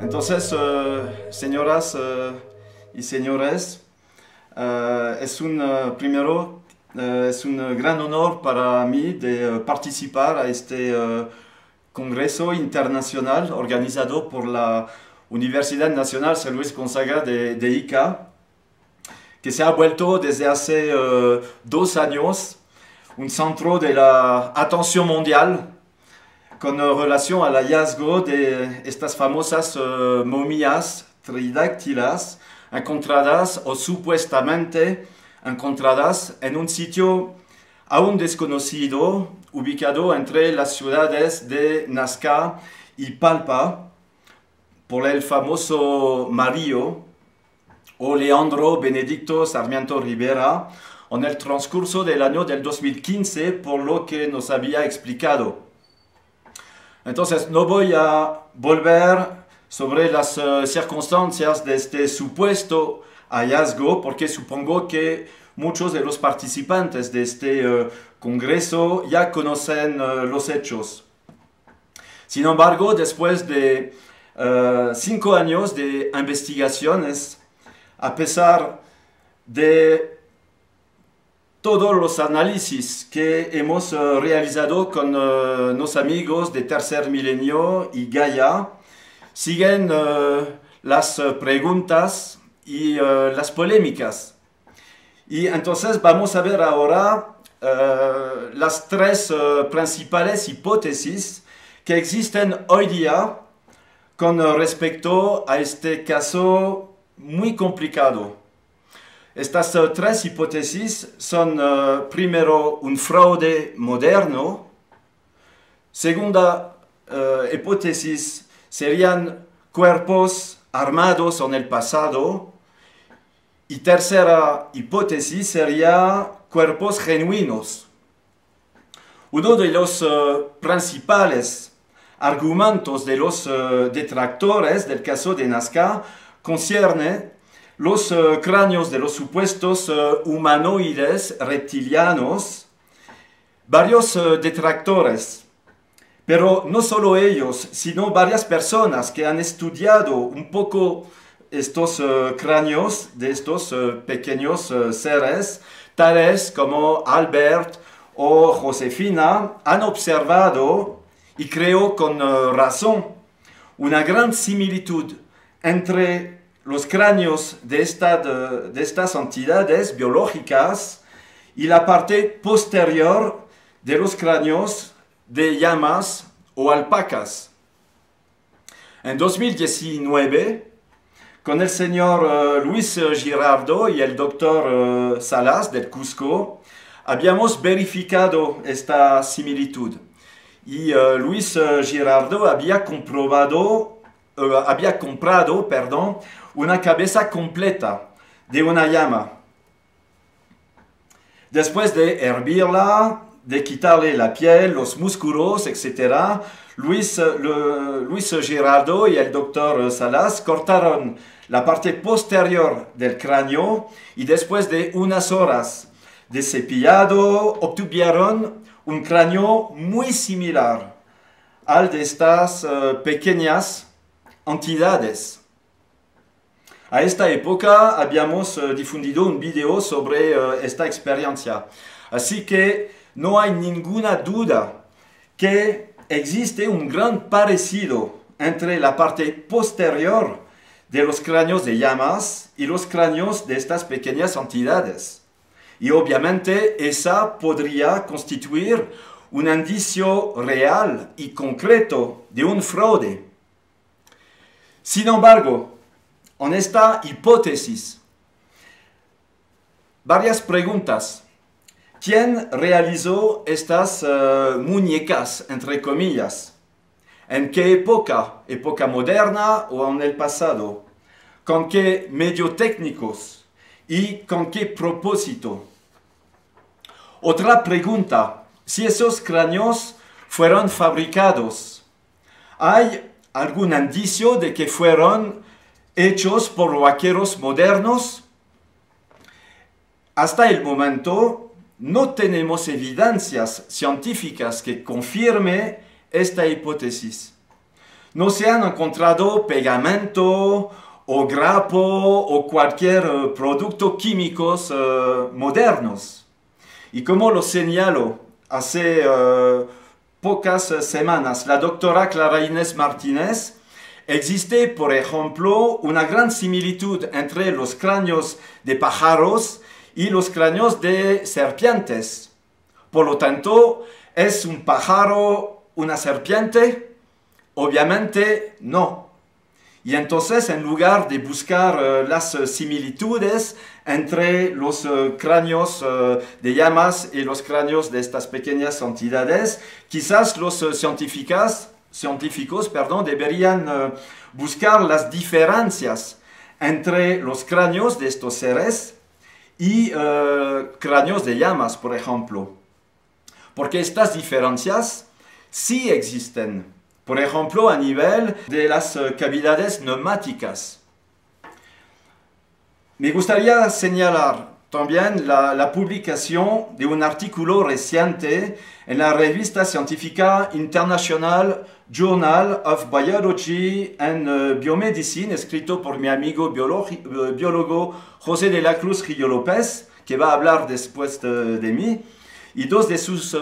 Entonces, señoras y señores, es un gran honor para mí de participar a este congreso internacional organizado por la Universidad Nacional San Luis Gonzaga de Ica, que se ha vuelto desde hace 2 años un centro de la atención mundial con relación al hallazgo de estas famosas momias tridáctilas encontradas o supuestamente encontradas en un sitio aún desconocido, ubicado entre las ciudades de Nazca y Palpa, por el famoso Mario o Leandro Benedicto Sarmiento Rivera, en el transcurso del año del 2015, por lo que nos había explicado. Entonces, no voy a volver sobre las circunstancias de este supuesto hallazgo, porque supongo que muchos de los participantes de este congreso ya conocen los hechos. Sin embargo, después de 5 años de investigaciones, a pesar de todos los análisis que hemos realizado con los amigos de Tercer Milenio y Gaia, siguen las preguntas y las polémicas. Y entonces vamos a ver ahora las 3 principales hipótesis que existen hoy día con respecto a este caso muy complicado. Estas 3 hipótesis son, primero, un fraude moderno. Segunda hipótesis serían cuerpos armados en el pasado. Y tercera hipótesis sería cuerpos genuinos. Uno de los principales argumentos de los detractores del caso de Nazca concierne los cráneos de los supuestos humanoides reptilianos. Varios detractores, pero no solo ellos, sino varias personas que han estudiado un poco estos cráneos de estos pequeños seres, tales como Albert o Josefina, han observado, y creo con razón, una gran similitud entre los cráneos de estas entidades biológicas y la parte posterior de los cráneos de llamas o alpacas. En 2019, con el señor Luis Girardot y el doctor Salas del Cusco, habíamos verificado esta similitud. Y Luis Girardot había comprado, una cabeza completa de una llama. Después de hervirla, de quitarle la piel, los músculos, etc., Luis Girardot y el doctor Salas cortaron la parte posterior del cráneo y después de unas horas de cepillado obtuvieron un cráneo muy similar al de estas pequeñas entidades. A esta época habíamos difundido un video sobre esta experiencia. Así que no hay ninguna duda que existe un gran parecido entre la parte posterior de los cráneos de llamas y los cráneos de estas pequeñas entidades. Y obviamente esa podría constituir un indicio real y concreto de un fraude. Sin embargo, en esta hipótesis, varias preguntas. ¿Quién realizó estas muñecas, entre comillas? ¿En qué época? ¿Época moderna o en el pasado? ¿Con qué medios técnicos? ¿Y con qué propósito? Otra pregunta. Si esos cráneos fueron fabricados, ¿hay algún indicio de que fueron hechos por vaqueros modernos? Hasta el momento no tenemos evidencias científicas que confirmen esta hipótesis. no se han encontrado pegamento o grapo o cualquier producto químicos modernos. Y como lo señaló hace pocas semanas la doctora Clara Inés Martínez, existe, por ejemplo, una gran similitud entre los cráneos de pájaros y los cráneos de serpientes. Por lo tanto, ¿es un pájaro una serpiente? Obviamente no. Y entonces, en lugar de buscar las similitudes entre los cráneos de llamas y los cráneos de estas pequeñas entidades, quizás los científicos deberían buscar las diferencias entre los cráneos de estos seres y cráneos de llamas, por ejemplo. Porque estas diferencias sí existen. Por ejemplo, a nivel de las cavidades neumáticas. Me gustaría señalar también la publicación de un artículo reciente en la revista científica International Journal of Biology and Biomedicine, escrito por mi amigo biólogo José de la Cruz Rillo López, que va a hablar después de mí, y dos de sus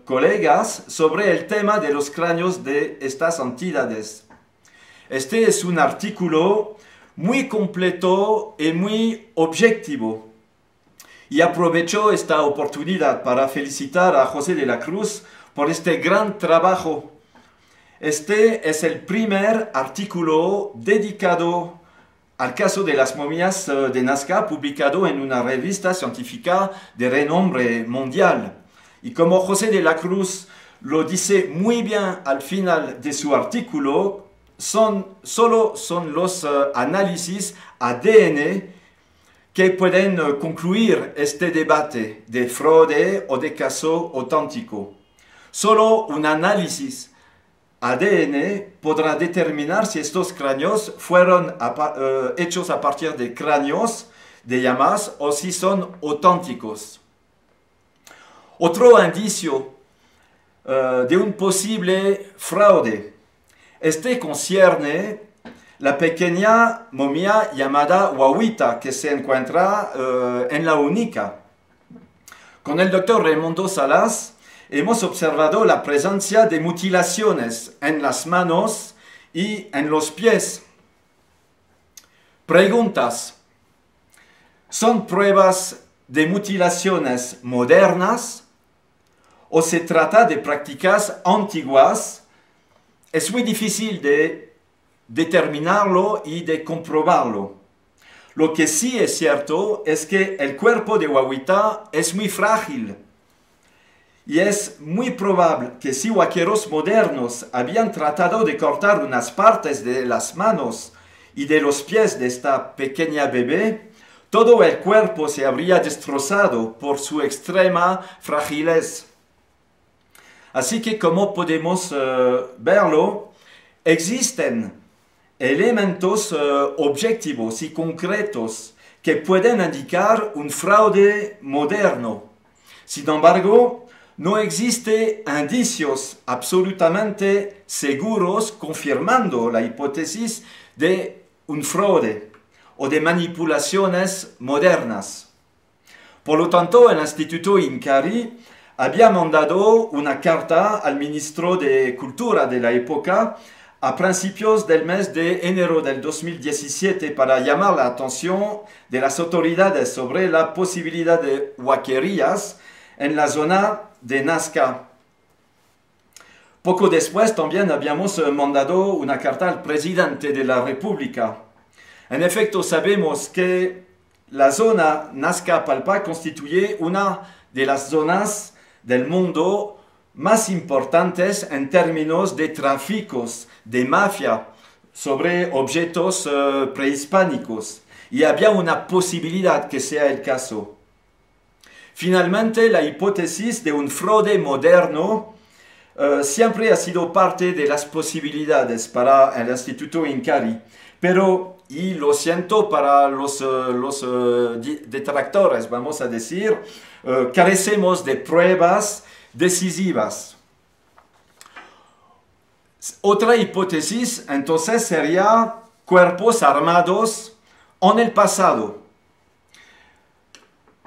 colegas sobre el tema de los cráneos de estas entidades. Este es un artículo muy completo y muy objetivo. Y aprovecho esta oportunidad para felicitar a José de la Cruz por este gran trabajo. Este es el primer artículo dedicado al caso de las momias de Nazca, publicado en una revista científica de renombre mundial. Y como José de la Cruz lo dice muy bien al final de su artículo, solo son los análisis ADN que pueden concluir este debate de fraude o de caso auténtico. Solo un análisis ADN podrá determinar si estos cráneos fueron hechos a partir de cráneos de llamas o si son auténticos. Otro indicio de un posible fraude. Este concierne la pequeña momia llamada Huahuita, que se encuentra en la Única. Con el doctor Raimundo Salas hemos observado la presencia de mutilaciones en las manos y en los pies. Preguntas. ¿Son pruebas de mutilaciones modernas o se trata de prácticas antiguas? Es muy difícil de determinarlo y de comprobarlo. Lo que sí es cierto es que el cuerpo de Huahuita es muy frágil. Y es muy probable que si huaqueros modernos habían tratado de cortar unas partes de las manos y de los pies de esta pequeña bebé, todo el cuerpo se habría destrozado por su extrema fragilez. Así que, como podemos verlo, existen elementos objetivos y concretos que pueden indicar un fraude moderno. Sin embargo, no existen indicios absolutamente seguros confirmando la hipótesis de un fraude o de manipulaciones modernas. Por lo tanto, el Instituto INCARI había mandado una carta al ministro de Cultura de la época a principios del mes de enero del 2017 para llamar la atención de las autoridades sobre la posibilidad de huaquerías en la zona de Nazca. Poco después también habíamos mandado una carta al presidente de la República. En efecto, sabemos que la zona Nazca-Palpa constituye una de las zonas del mundo más importantes en términos de tráficos, de mafia, sobre objetos prehispánicos. Y había una posibilidad que sea el caso. Finalmente, la hipótesis de un fraude moderno siempre ha sido parte de las posibilidades para el Instituto INCARI. Pero, y lo siento para los detractores, vamos a decir, carecemos de pruebas decisivas. Otra hipótesis entonces sería cuerpos armados en el pasado.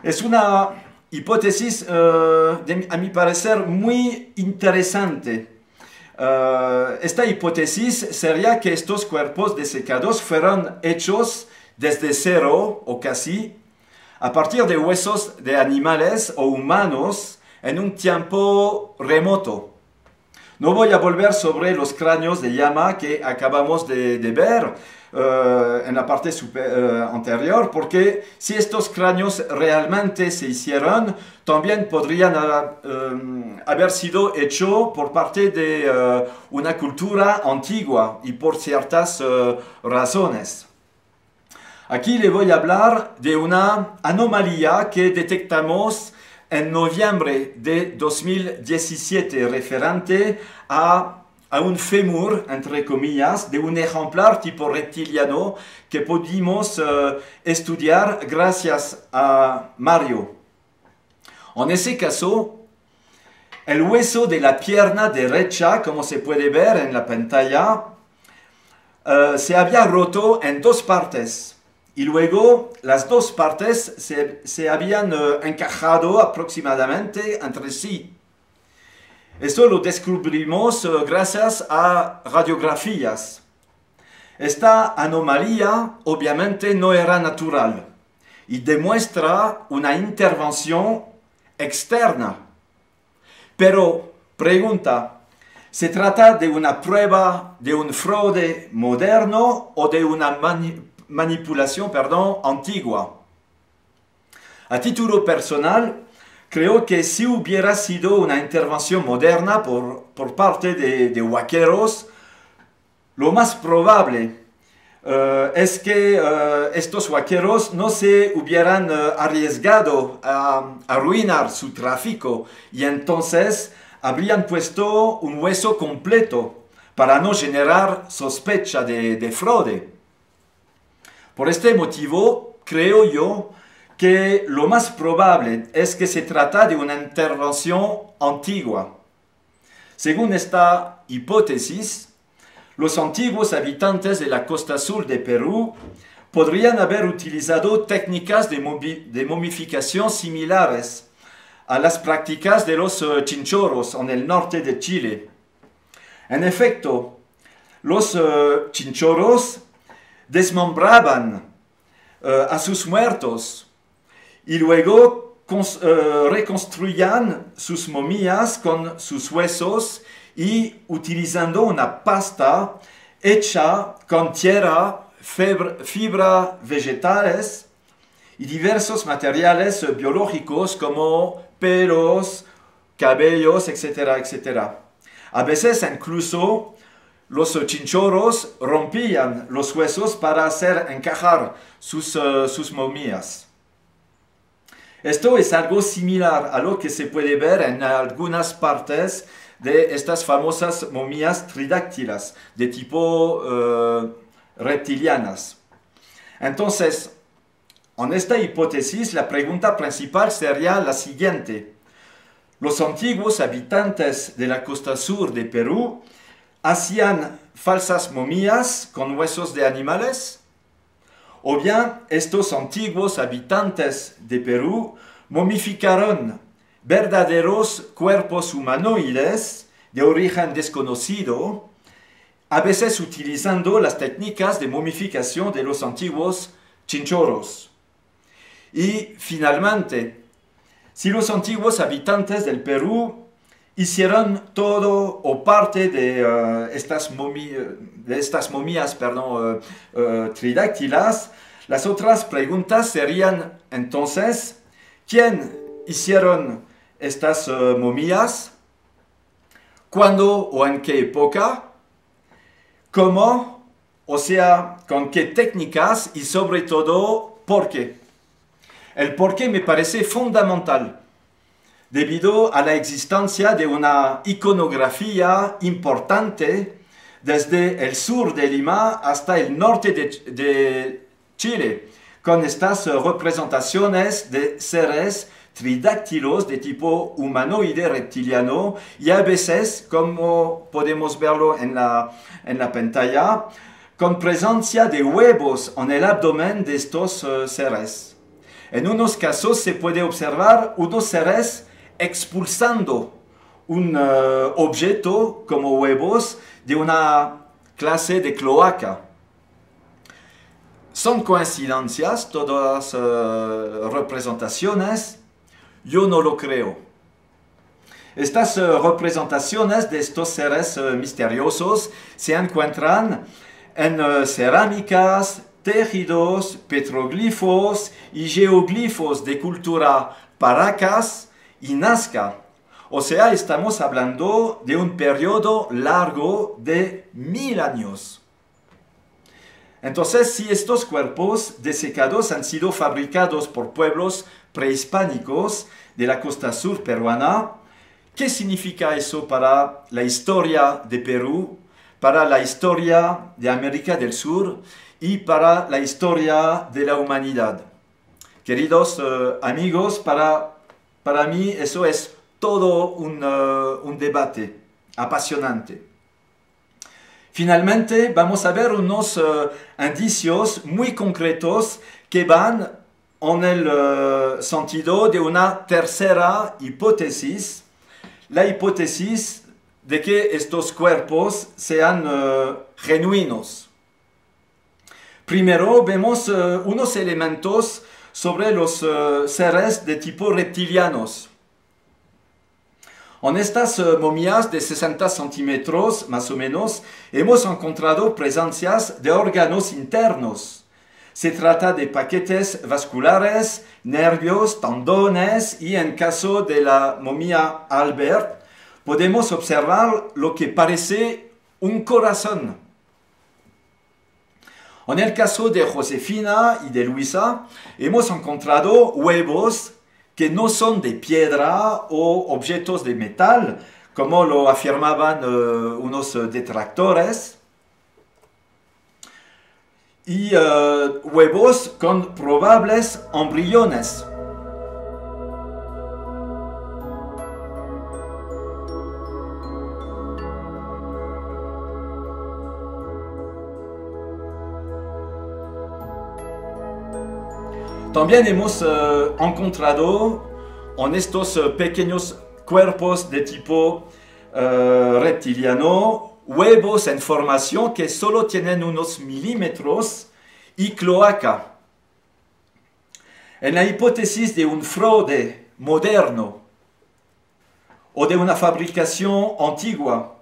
Es una hipótesis, a mi parecer, muy interesante. Esta hipótesis sería que estos cuerpos desecados fueron hechos desde cero o casi a partir de huesos de animales o humanos en un tiempo remoto. No voy a volver sobre los cráneos de llama que acabamos de ver en la parte anterior, porque si estos cráneos realmente se hicieron, también podrían haber sido hechos por parte de una cultura antigua y por ciertas razones. Aquí le voy a hablar de una anomalía que detectamos en noviembre de 2017, referente a un fémur, entre comillas, de un ejemplar tipo reptiliano que pudimos estudiar gracias a Mario. En ese caso, el hueso de la pierna derecha, como se puede ver en la pantalla, se había roto en dos partes. Y luego las dos partes se habían encajado aproximadamente entre sí. Esto lo descubrimos gracias a radiografías. Esta anomalía obviamente no era natural y demuestra una intervención externa. Pero, pregunta, ¿se trata de una prueba de un fraude moderno o de una manipulación antigua? A título personal, creo que si hubiera sido una intervención moderna por parte de huaqueros, lo más probable es que estos huaqueros no se hubieran arriesgado a arruinar su tráfico y entonces habrían puesto un hueso completo para no generar sospecha de fraude. Por este motivo, creo yo que lo más probable es que se trata de una intervención antigua. Según esta hipótesis, los antiguos habitantes de la costa sur de Perú podrían haber utilizado técnicas de momificación similares a las prácticas de los chinchorros en el norte de Chile. En efecto, los chinchorros desmembraban a sus muertos y luego reconstruían sus momias con sus huesos y utilizando una pasta hecha con tierra, fibra vegetales y diversos materiales biológicos como pelos, cabellos, etcétera, etcétera. A veces incluso los chinchorros rompían los huesos para hacer encajar sus momias. Esto es algo similar a lo que se puede ver en algunas partes de estas famosas momias tridáctilas de tipo reptilianas. Entonces, en esta hipótesis, la pregunta principal sería la siguiente. Los antiguos habitantes de la costa sur de Perú hacían falsas momias con huesos de animales, o bien estos antiguos habitantes de Perú momificaron verdaderos cuerpos humanoides de origen desconocido, a veces utilizando las técnicas de momificación de los antiguos chinchorros. Y finalmente, si los antiguos habitantes del Perú hicieron todo o parte de estas momias tridáctilas, las otras preguntas serían entonces, ¿quién hicieron estas momias? ¿Cuándo o en qué época? ¿Cómo? O sea, ¿con qué técnicas? Y sobre todo, ¿por qué? El por qué me parece fundamental, debido a la existencia de una iconografía importante desde el sur de Lima hasta el norte de Chile, con estas representaciones de seres tridáctilos de tipo humanoide reptiliano y a veces, como podemos verlo en la pantalla, con presencia de huevos en el abdomen de estos seres. En unos casos se puede observar unos seres expulsando un objeto como huevos de una clase de cloaca. ¿Son coincidencias todas las representaciones? Yo no lo creo. Estas representaciones de estos seres misteriosos se encuentran en cerámicas, tejidos, petroglifos y geoglifos de cultura Paracas y Nazca. O sea, estamos hablando de un periodo largo de 1000 años. Entonces, si estos cuerpos desecados han sido fabricados por pueblos prehispánicos de la costa sur peruana, ¿qué significa eso para la historia de Perú, para la historia de América del Sur y para la historia de la humanidad? Queridos amigos, para mí eso es todo un debate apasionante. Finalmente, vamos a ver unos indicios muy concretos que van en el sentido de una tercera hipótesis, la hipótesis de que estos cuerpos sean genuinos. Primero vemos unos elementos sobre los seres de tipo reptilianos. En estas momias de 60 centímetros, más o menos, hemos encontrado presencias de órganos internos. Se trata de paquetes vasculares, nervios, tendones y en caso de la momia Albert, podemos observar lo que parece un corazón. En el caso de Josefina y de Luisa, hemos encontrado huevos que no son de piedra o objetos de metal, como lo afirmaban unos detractores, y huevos con probables embriones. También hemos encontrado en estos pequeños cuerpos de tipo reptiliano huevos en formación que solo tienen unos milímetros y cloaca. En la hipótesis de un fraude moderno o de una fabricación antigua,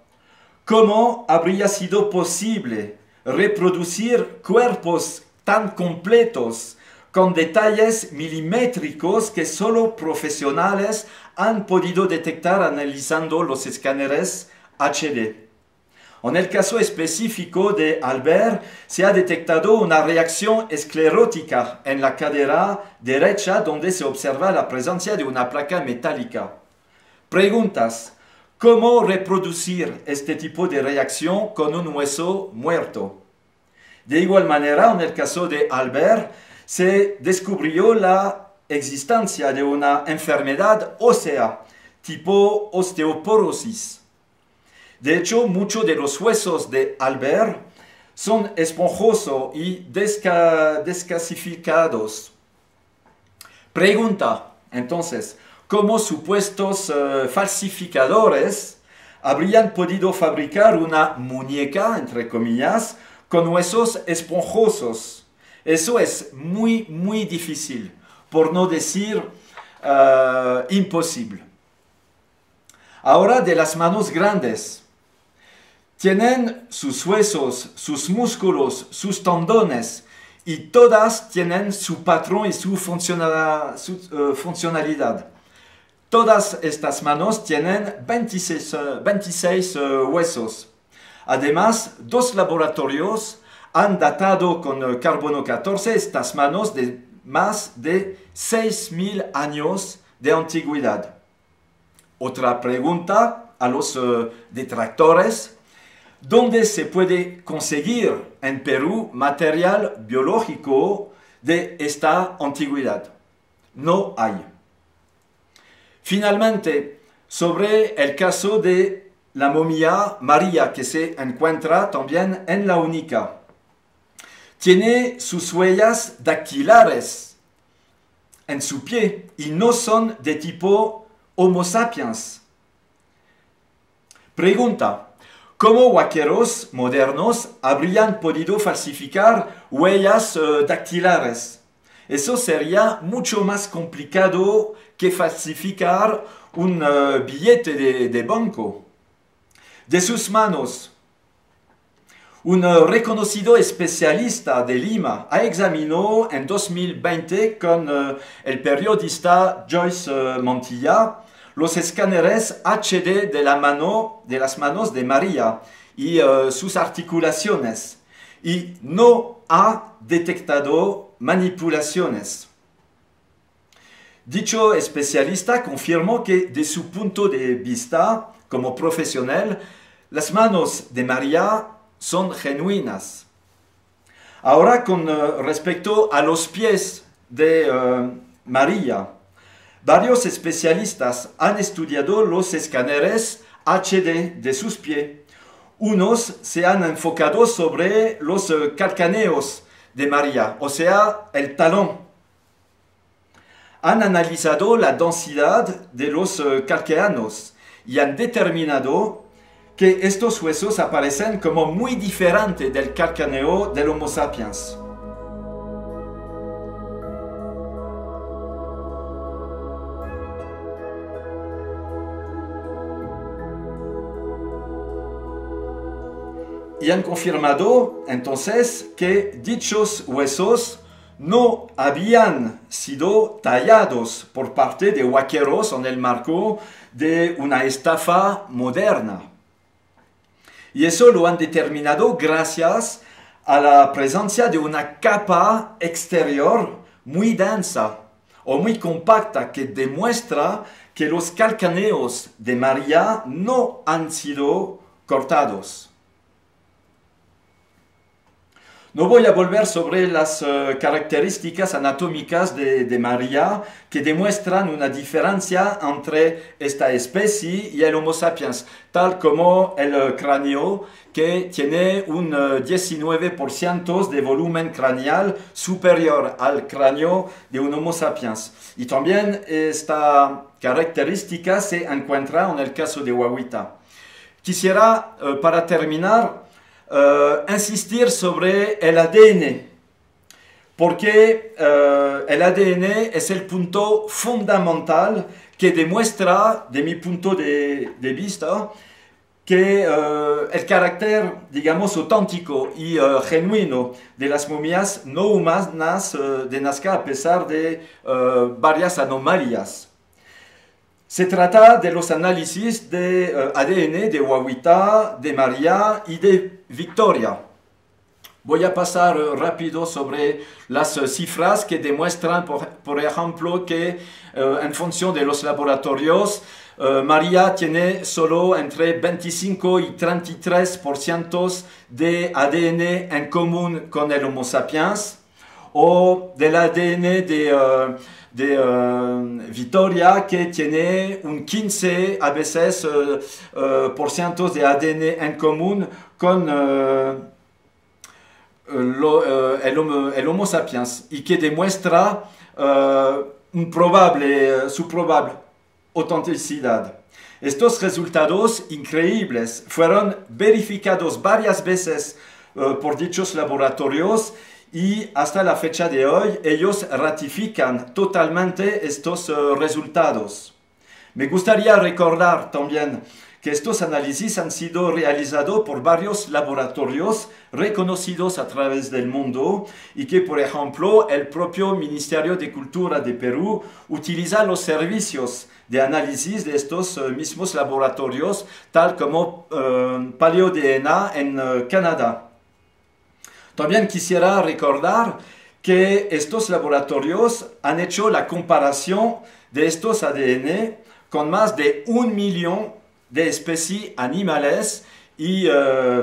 ¿cómo habría sido posible reproducir cuerpos tan completos con detalles milimétricos que solo profesionales han podido detectar analizando los escáneres HD? En el caso específico de Albert, se ha detectado una reacción esclerótica en la cadera derecha donde se observa la presencia de una placa metálica. Preguntas: ¿cómo reproducir este tipo de reacción con un hueso muerto? De igual manera, en el caso de Albert, se descubrió la existencia de una enfermedad ósea tipo osteoporosis. De hecho, muchos de los huesos de Albert son esponjosos y descalcificados. Pregunta, entonces, ¿cómo supuestos falsificadores habrían podido fabricar una muñeca, entre comillas, con huesos esponjosos? Eso es muy difícil, por no decir imposible. Ahora, de las manos grandes. Tienen sus huesos, sus músculos, sus tendones y todas tienen su patrón y su funcionalidad. Todas estas manos tienen 26 huesos. Además, 2 laboratorios han datado con carbono 14 estas manos de más de 6000 años de antigüedad. Otra pregunta a los detractores: ¿dónde se puede conseguir en Perú material biológico de esta antigüedad? No hay. Finalmente, sobre el caso de la momia María, que se encuentra también en la Única. Tiene sus huellas dactilares en su pie y no son de tipo Homo sapiens. Pregunta: ¿cómo vaqueros modernos habrían podido falsificar huellas dactilares? Eso sería mucho más complicado que falsificar un billete de banco. De sus manos, un reconocido especialista de Lima examinó en 2020 con el periodista Joyce Montilla los escáneres HD de las manos de María y sus articulaciones, y no ha detectado manipulaciones. Dicho especialista confirmó que, de su punto de vista como profesional, las manos de María son genuinas. Ahora, con respecto a los pies de María, varios especialistas han estudiado los escáneres HD de sus pies. Unos se han enfocado sobre los calcaneos de María, o sea, el talón. Han analizado la densidad de los calcaneos y han determinado que estos huesos aparecen como muy diferentes del calcáneo del Homo sapiens. Y han confirmado entonces que dichos huesos no habían sido tallados por parte de vaqueros en el marco de una estafa moderna. Y eso lo han determinado gracias a la presencia de una capa exterior muy densa o muy compacta que demuestra que los calcaneos de María no han sido cortados. No voy a volver sobre las características anatómicas de María que demuestran una diferencia entre esta especie y el Homo sapiens, tal como el cráneo, que tiene un 19% de volumen craneal superior al cráneo de un Homo sapiens. Y también esta característica se encuentra en el caso de Huahuita. Quisiera, para terminar, insistir sobre el ADN, porque el ADN es el punto fundamental que demuestra, de mi punto de vista, que el carácter, digamos, auténtico y genuino de las momias no humanas de Nazca, a pesar de varias anomalías. Se trata de los análisis de ADN de Huahuita, de María y de Victoria. Voy a pasar rápido sobre las cifras que demuestran, por ejemplo, que en función de los laboratorios, María tiene solo entre 25 y 33% de ADN en común con el Homo sapiens, o del ADN de Victoria, que tiene un 15 a veces por ciento de ADN en común con el Homo sapiens, y que demuestra su probable autenticidad. Estos resultados increíbles fueron verificados varias veces por dichos laboratorios, y hasta la fecha de hoy ellos ratifican totalmente estos resultados. Me gustaría recordar también que estos análisis han sido realizados por varios laboratorios reconocidos a través del mundo, y que, por ejemplo, el propio Ministerio de Cultura de Perú utiliza los servicios de análisis de estos mismos laboratorios, tal como PaleoDNA en Canadá. También quisiera recordar que estos laboratorios han hecho la comparación de estos ADN con más de 1 millón de especies animales y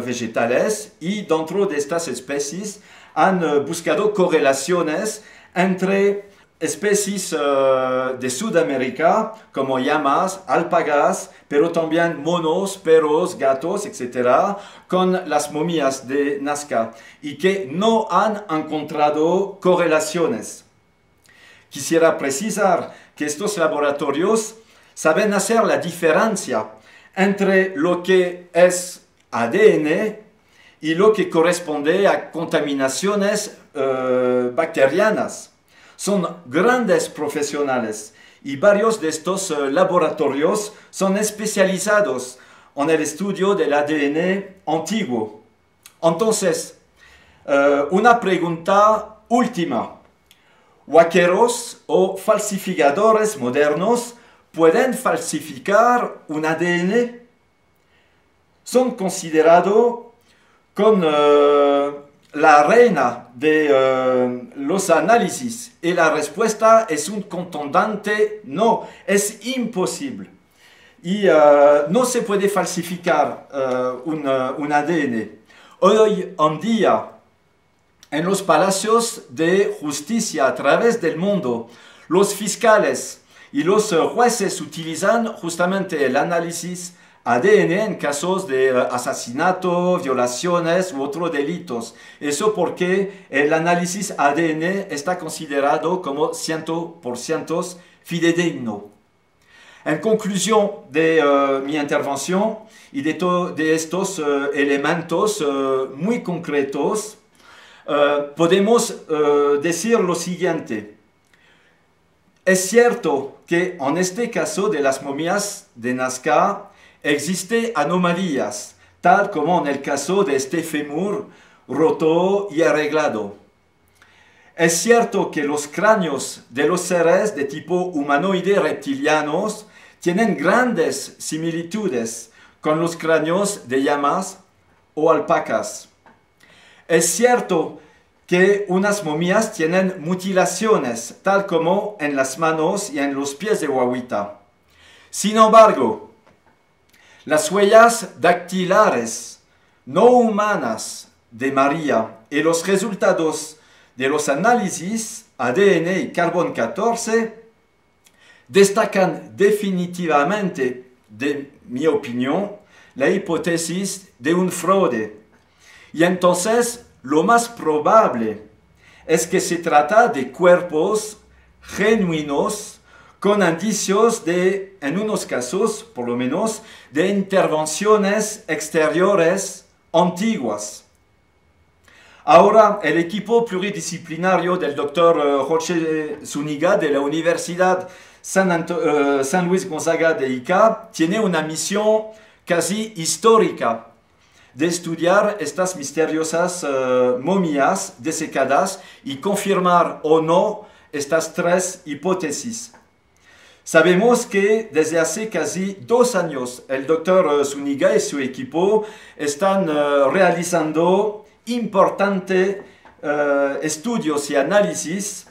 vegetales, y dentro de estas especies han buscado correlaciones entre especies de Sudamérica como llamas, alpagas, pero también monos, perros, gatos, etcétera, con las momias de Nazca y que no han encontrado correlaciones. Quisiera precisar que estos laboratorios saben hacer la diferencia entre lo que es ADN y lo que corresponde a contaminaciones bacterianas. Son grandes profesionales y varios de estos laboratorios son especializados en el estudio del ADN antiguo. Entonces, una pregunta última. ¿Huaqueros o falsificadores modernos pueden falsificar un ADN? Son considerados con la reina de los análisis y la respuesta es un contundente no, es imposible. Y no se puede falsificar un ADN. Hoy en día, en los palacios de justicia a través del mundo, los fiscales y los jueces utilizan justamente el análisis ADN en casos de asesinato, violaciones u otros delitos. Eso porque el análisis ADN está considerado como 100% fidedigno. En conclusión de mi intervención y de estos elementos muy concretos, podemos decir lo siguiente. Es cierto que en este caso de las momias de Nazca existen anomalías, tal como en el caso de este fémur roto y arreglado. Es cierto que los cráneos de los seres de tipo humanoide reptilianos tienen grandes similitudes con los cráneos de llamas o alpacas. Es cierto que unas momias tienen mutilaciones, tal como en las manos y en los pies de Huahuita. Sin embargo, las huellas dactilares no humanas de María y los resultados de los análisis ADN y carbón 14 destacan definitivamente, de mi opinión, la hipótesis de un fraude. Y entonces, lo más probable es que se trata de cuerpos genuinos con indicios de, en unos casos por lo menos, de intervenciones exteriores antiguas. Ahora, el equipo pluridisciplinario del Dr. Jorge Zúñiga de la Universidad San Luis Gonzaga de Ica tiene una misión casi histórica de estudiar estas misteriosas momias desecadas y confirmar o no estas tres hipótesis. Sabemos que desde hace casi 2 años el Dr. Zúñiga y su equipo están realizando importantes estudios y análisis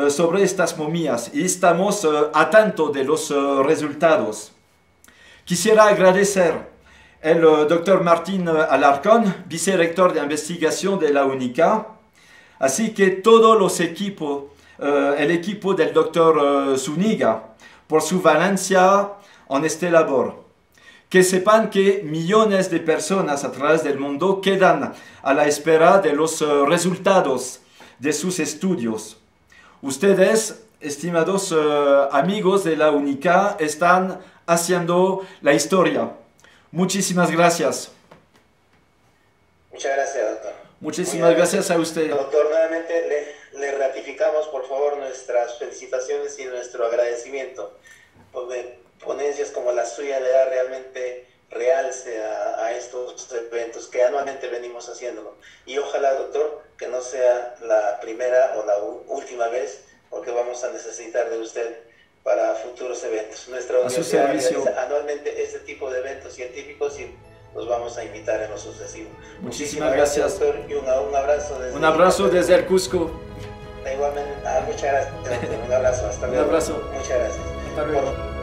sobre estas momias y estamos atentos de los resultados. Quisiera agradecer al Dr. Martín Alarcón, vicerrector de investigación de la UNICA, así que todos los equipos, el equipo del Dr. Zúñiga, por su valencia en esta labor. Que sepan que millones de personas a través del mundo quedan a la espera de los resultados de sus estudios. Ustedes, estimados amigos de la UNICA, están haciendo la historia. Muchísimas gracias. Muchas gracias, doctor. Muchísimas gracias a usted. Doctor, nuevamente le ratificamos, por favor, nuestras felicitaciones y nuestro agradecimiento. Ponencias como la suya le da realmente realce a estos eventos que anualmente venimos haciéndolo. Y ojalá, doctor, que no sea la primera o la última vez, porque vamos a necesitar de usted para futuros eventos. Nuestra universidad realiza anualmente este tipo de eventos científicos y los vamos a invitar en lo sucesivo. Muchísimas gracias, doctor, y un abrazo desde... Un abrazo desde el Cusco. Igualmente, muchas gracias, doctor. Un abrazo, hasta luego. Un abrazo. Muchas gracias. Hasta luego.